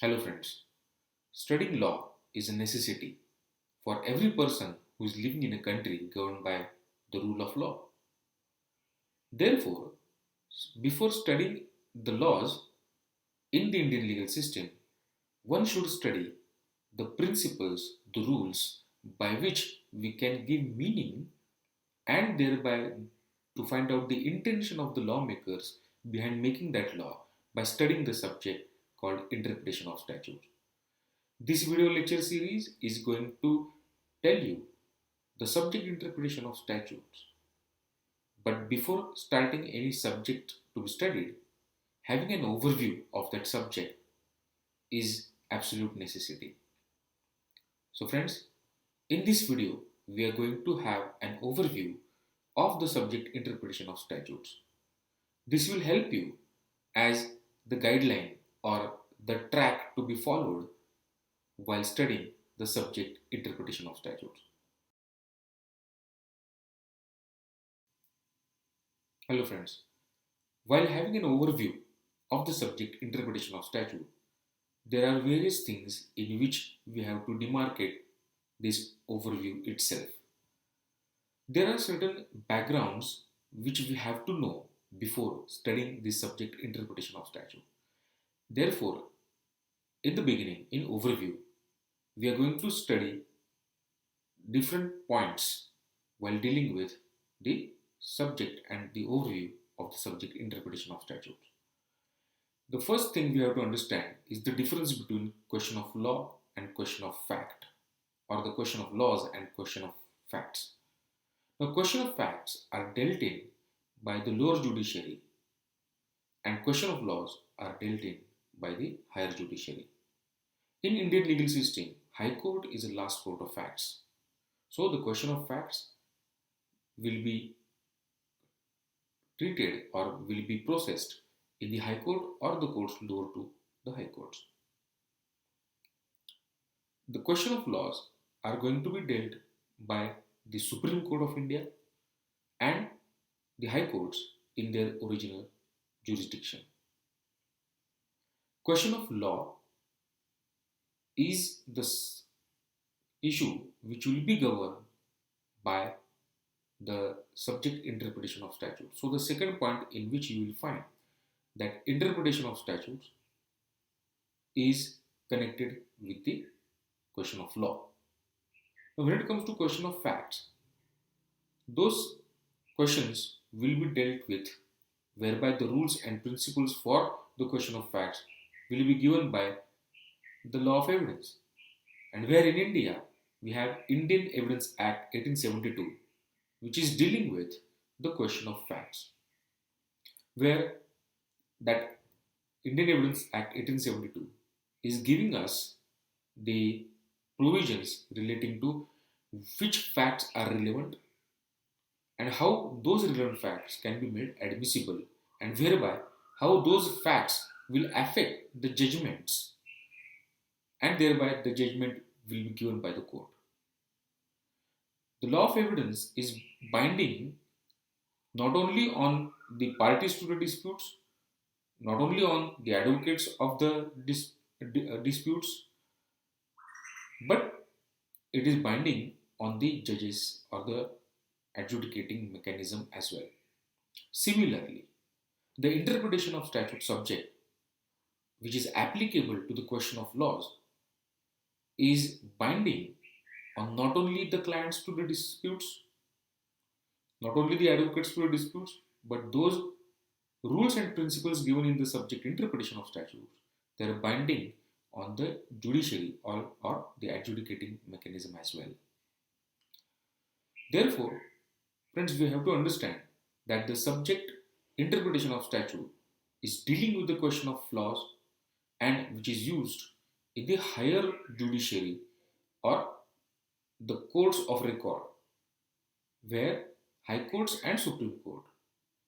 Hello, friends. Studying law is a necessity for every person who is living in a country governed by the rule of law. Therefore, before studying the laws in the Indian legal system, one should study the principles, the rules by which we can give meaning and thereby to find out the intention of the lawmakers behind making that law by studying the subject called interpretation of statute. This video lecture series is going to tell you the subject interpretation of statutes. But before starting any subject to be studied, having an overview of that subject is absolute necessity. So friends, in this video, we are going to have an overview of the subject interpretation of statutes. This will help you as the guideline or the track to be followed while studying the subject interpretation of statutes. Hello friends. While having an overview of the subject interpretation of statute, there are various things in which we have to demarcate this overview itself. There are certain backgrounds which we have to know before studying this subject interpretation of statute. Therefore, in the beginning, in overview, we are going to study different points while dealing with the subject and the overview of the subject interpretation of statute. The first thing we have to understand is the difference between question of law and question of fact, or the question of laws and question of facts. Now, question of facts are dealt in by the lower judiciary, and question of laws are dealt in by the higher judiciary. In Indian legal system, High Court is the last court of facts. So, the question of facts will be treated or will be processed in the High Court or the courts lower to the High Courts. The question of laws are going to be dealt by the Supreme Court of India and the High Courts in their original jurisdiction. Question of law is the issue which will be governed by the subject interpretation of statute. So the second point in which you will find that interpretation of statutes is connected with the question of law. Now, when it comes to question of facts, those questions will be dealt with whereby the rules and principles for the question of facts will be given by the law of evidence. And where in India we have Indian Evidence Act 1872, which is dealing with the question of facts, where that Indian Evidence Act 1872 is giving us the provisions relating to which facts are relevant and how those relevant facts can be made admissible, and whereby how those facts will affect the judgments, and thereby the judgment will be given by the court. The law of evidence is binding not only on the parties to the disputes, not only on the advocates of the disputes, but it is binding on the judges or the adjudicating mechanism as well. Similarly, the interpretation of statute subject, which is applicable to the question of laws, is binding on not only the clients to the disputes, not only the advocates to the disputes, but those rules and principles given in the subject interpretation of statutes, they are binding on the judiciary or the adjudicating mechanism as well. Therefore, friends, we have to understand that the subject interpretation of statute is dealing with the question of laws and which is used in the higher judiciary or the courts of record, where high courts and supreme court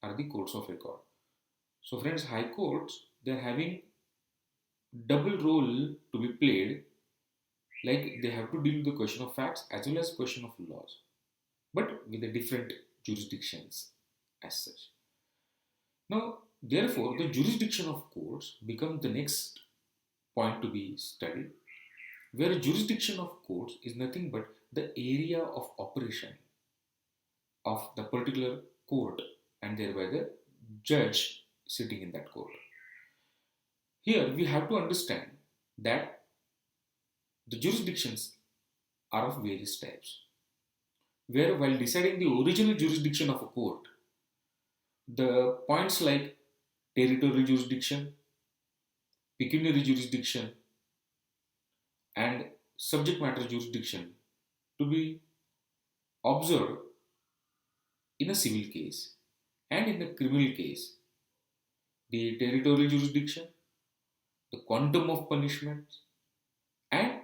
are the courts of record. So friends, high courts, they are having double role to be played, like they have to deal with the question of facts as well as question of laws, but with the different jurisdictions as such. Now, therefore, the jurisdiction of courts becomes the next point to be studied, where jurisdiction of courts is nothing but the area of operation of the particular court and thereby the judge sitting in that court. Here we have to understand that the jurisdictions are of various types, where while deciding the original jurisdiction of a court, the points like territorial jurisdiction, pecuniary jurisdiction, and subject matter jurisdiction to be observed in a civil case and in a criminal case. The territorial jurisdiction, the quantum of punishments, and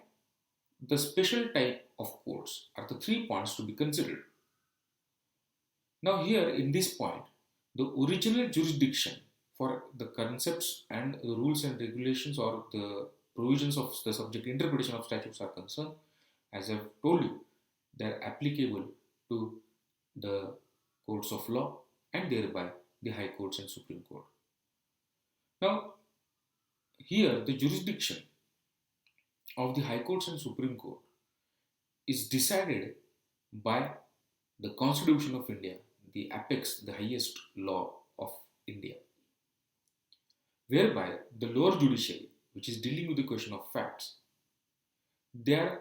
the special type of courts are the 3 points to be considered. Now, here in this point, the original jurisdiction for the concepts and the rules and regulations or the provisions of the subject interpretation of statutes are concerned, as I've told you, they are applicable to the courts of law and thereby the high courts and Supreme Court. Now, here the jurisdiction of the high courts and Supreme Court is decided by the Constitution of India, the apex, the highest law of India, whereby the lower judiciary, which is dealing with the question of facts, they are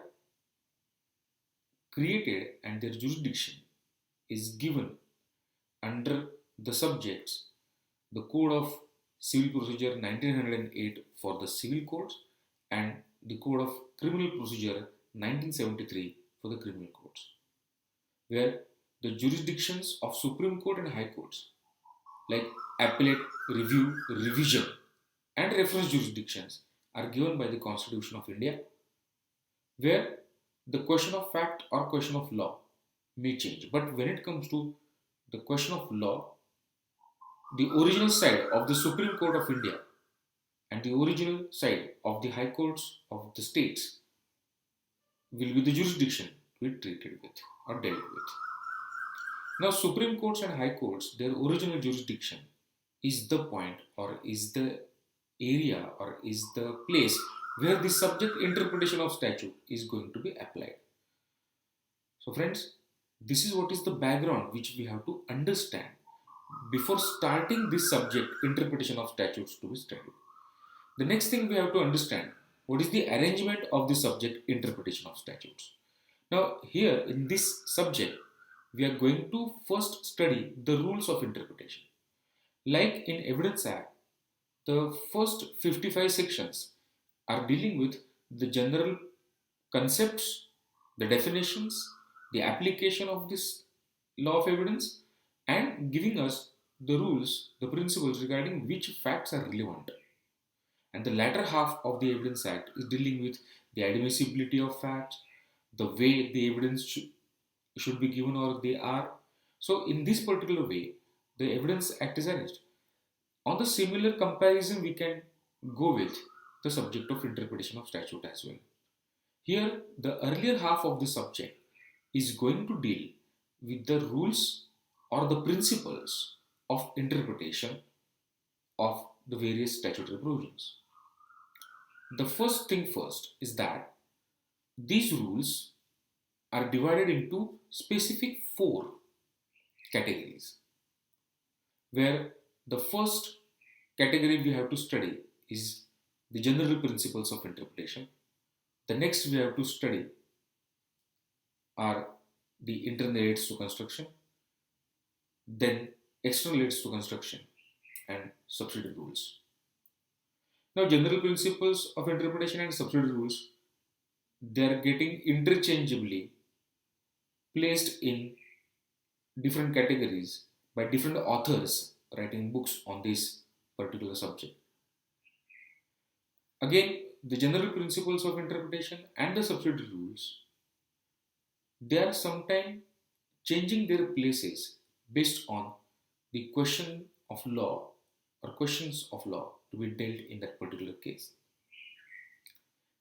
created and their jurisdiction is given under the subjects, the Code of Civil Procedure 1908 for the civil courts and the Code of Criminal Procedure 1973 for the criminal courts, where the jurisdictions of Supreme Court and High Courts, like appellate, review, revision, and reference jurisdictions, are given by the Constitution of India, where the question of fact or question of law may change. But when it comes to the question of law, the original side of the Supreme Court of India and the original side of the High Courts of the states will be the jurisdiction to be treated with or dealt with. Now, Supreme Courts and High Courts, their original jurisdiction is the point or is the area or is the place where the subject interpretation of statute is going to be applied. So friends, this is what is the background which we have to understand before starting this subject interpretation of statutes to be studied. The next thing we have to understand, what is the arrangement of the subject interpretation of statutes. Now here in this subject, we are going to first study the rules of interpretation. Like in Evidence Act, the first 55 sections are dealing with the general concepts, the definitions, the application of this law of evidence, and giving us the rules, the principles regarding which facts are relevant. And the latter half of the Evidence Act is dealing with the admissibility of facts, the way the evidence should be given or they are. So in this particular way, the Evidence Act is arranged. On the similar comparison, we can go with the subject of interpretation of statute as well. Here, the earlier half of the subject is going to deal with the rules or the principles of interpretation of the various statutory provisions. The first thing first is that these rules are divided into specific 4 categories, where the first category we have to study is the general principles of interpretation. The next we have to study are the internal aids to construction, then external aids to construction, and subsidiary rules. Now, general principles of interpretation and subsidiary rules, they are getting interchangeably placed in different categories by different authors writing books on this particular subject. Again, the general principles of interpretation and the subsidiary rules, they are sometimes changing their places based on the question of law or questions of law to be dealt in that particular case.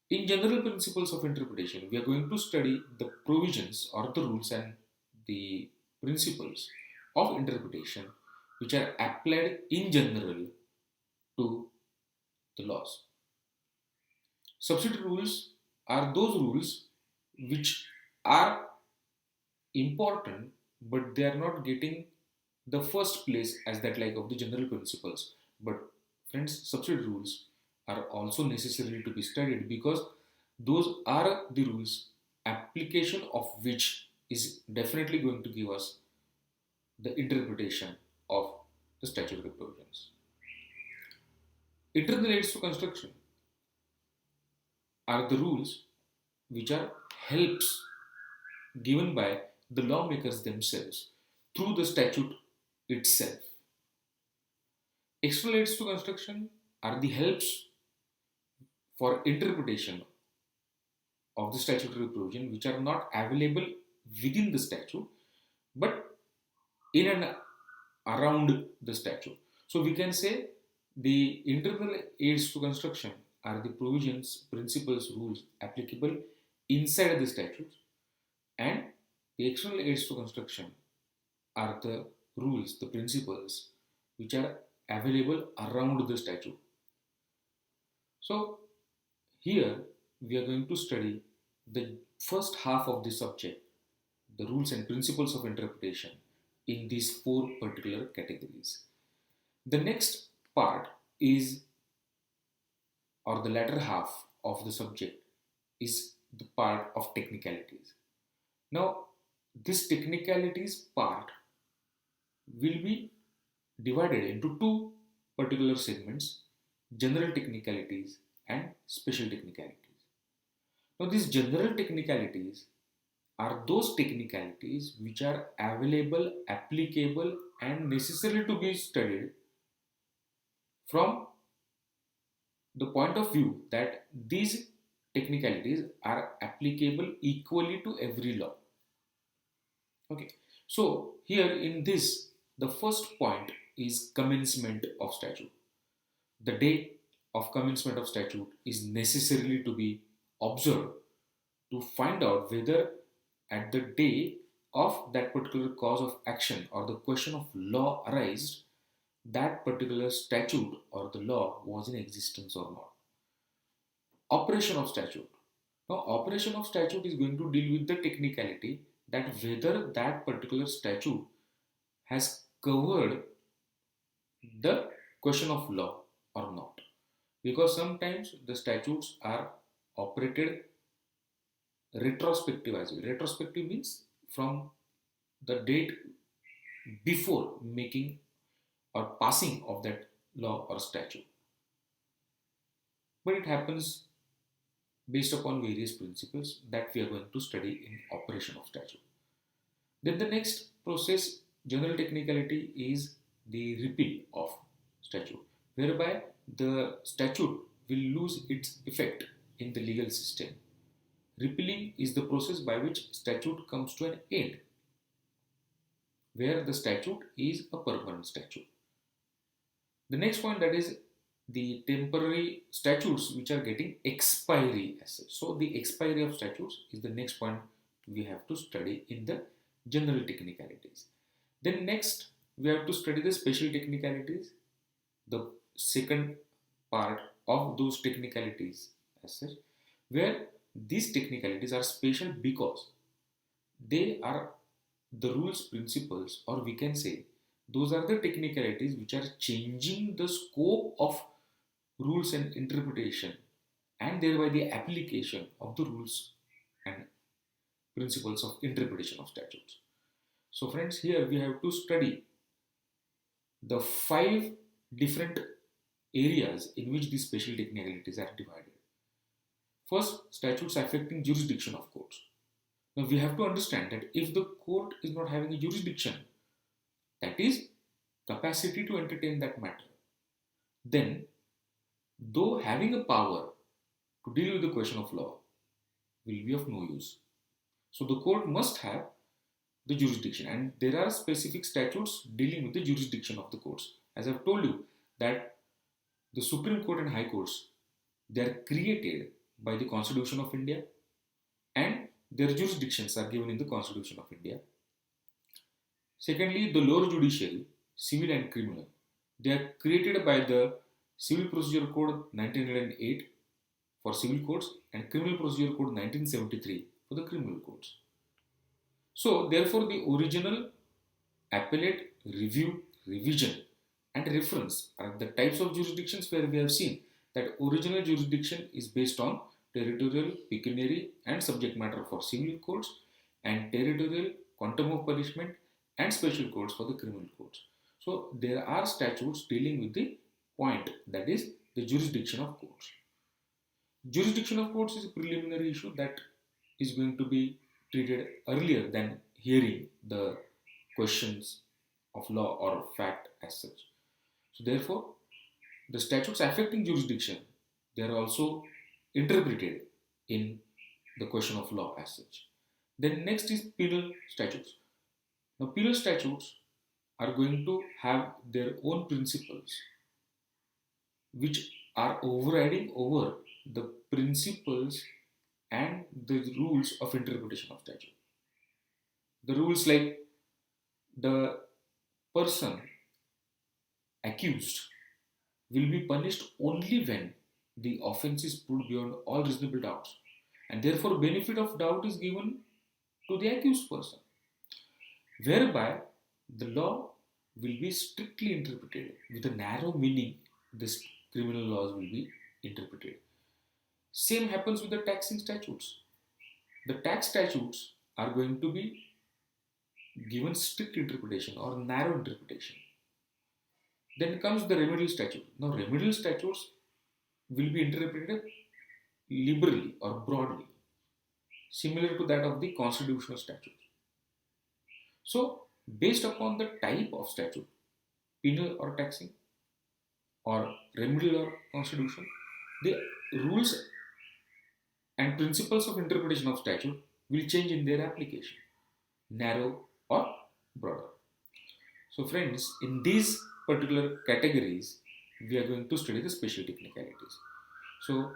In general principles of interpretation, we are going to study the provisions or the rules and the principles of interpretation which are applied in general to the laws. Subsidiary rules are those rules which are important, but they are not getting the first place as that like of the general principles. But friends, subsidiary rules are also necessary to be studied because those are the rules application of which is definitely going to give us the interpretation of the statutory provisions. Internal aids to construction are the rules which are helps given by the lawmakers themselves through the statute itself. External aids to construction are the helps for interpretation of the statutory provision which are not available within the statute but in and around the statute. So we can say the internal aids to construction are the provisions, principles, rules applicable inside the statute, and the external aids to construction are the rules, the principles which are available around the statute. So here we are going to study the first half of the subject, the rules and principles of interpretation in these four particular categories. The next part is, or the latter half of the subject is the part of technicalities. Now, this technicalities part will be divided into two particular segments, general technicalities and special technicalities. Now, these general technicalities are those technicalities which are available, applicable, and necessary to be studied from the point of view that these technicalities are applicable equally to every law. Okay, so here in this, the first point is commencement of statute. The date of commencement of statute is necessarily to be observed to find out whether at the day of that particular cause of action or the question of law arised, that particular statute or the law was in existence or not. Operation of statute. Now, operation of statute is going to deal with the technicality that whether that particular statute has covered the question of law or not. Because sometimes the statutes are operated retrospective as well. Retrospective means from the date before making or passing of that law or statute. But it happens based upon various principles that we are going to study in operation of statute. Then the next process, general technicality, is the repeal of statute, whereby the statute will lose its effect in the legal system. Repealing is the process by which statute comes to an end, where the statute is a permanent statute. The next point, that is the temporary statutes which are getting expiry as such. So the expiry of statutes is the next point we have to study in the general technicalities. Then next we have to study the special technicalities, the second part of those technicalities as such, where these technicalities are special because they are the rules, principles, or we can say those are the technicalities which are changing the scope of rules and interpretation and thereby the application of the rules and principles of interpretation of statutes. So friends, here we have to study the five different areas in which these special technicalities are divided. First, statutes affecting jurisdiction of courts. Now we have to understand that if the court is not having a jurisdiction, that is capacity to entertain that matter, then though having a power to deal with the question of law will be of no use. So the court must have the jurisdiction, and there are specific statutes dealing with the jurisdiction of the courts. As I've told you that the Supreme Court and High Courts, they are created by the Constitution of India and their jurisdictions are given in the Constitution of India. Secondly, the lower judiciary, civil and criminal, they are created by the Civil Procedure Code 1908, for civil codes and Criminal Procedure Code 1973 for the criminal codes. So, therefore, the original, appellate, review, revision, and reference are the types of jurisdictions where we have seen that original jurisdiction is based on territorial, pecuniary, and subject matter for civil codes, and territorial, quantum of punishment, and special codes for the criminal codes. So, there are statutes dealing with the point, that is the jurisdiction of courts. Jurisdiction of courts is a preliminary issue that is going to be treated earlier than hearing the questions of law or fact as such. So therefore, the statutes affecting jurisdiction, they are also interpreted in the question of law as such. Then next is penal statutes. Now penal statutes are going to have their own principles which are overriding over the principles and the rules of interpretation of statute. The rules like the person accused will be punished only when the offense is proved beyond all reasonable doubts, and therefore benefit of doubt is given to the accused person, whereby the law will be strictly interpreted with a narrow meaning. This criminal laws will be interpreted. Same happens with the taxing statutes. The tax statutes are going to be given strict interpretation or narrow interpretation. Then comes the remedial statute. Now, remedial statutes will be interpreted liberally or broadly, similar to that of the constitutional statutes. So, based upon the type of statute, penal or taxing, or remedial or constitutional, the rules and principles of interpretation of statute will change in their application, narrow or broader. So friends, in these particular categories, we are going to study the special technicalities. So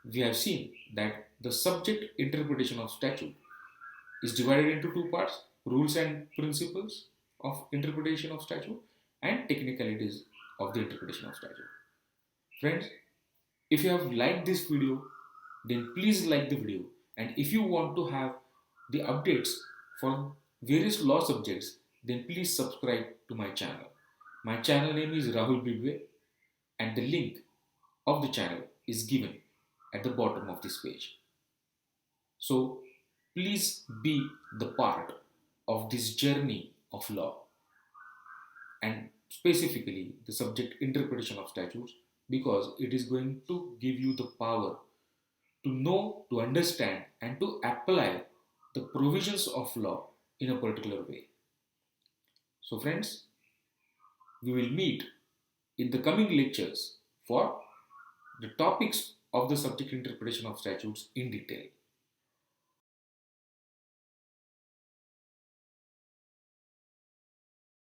we have seen that the subject interpretation of statute is divided into two parts: rules and principles of interpretation of statute and technicalities of the interpretation of statute. Friends, if you have liked this video, then please like the video, and if you want to have the updates for various law subjects, then please subscribe to my channel. My channel name is Rahul Bigwe, and the link of the channel is given at the bottom of this page. So please be the part of this journey of law, and specifically the subject interpretation of statutes, because it is going to give you the power to know, to understand, and to apply the provisions of law in a particular way. So friends, we will meet in the coming lectures for the topics of the subject interpretation of statutes in detail.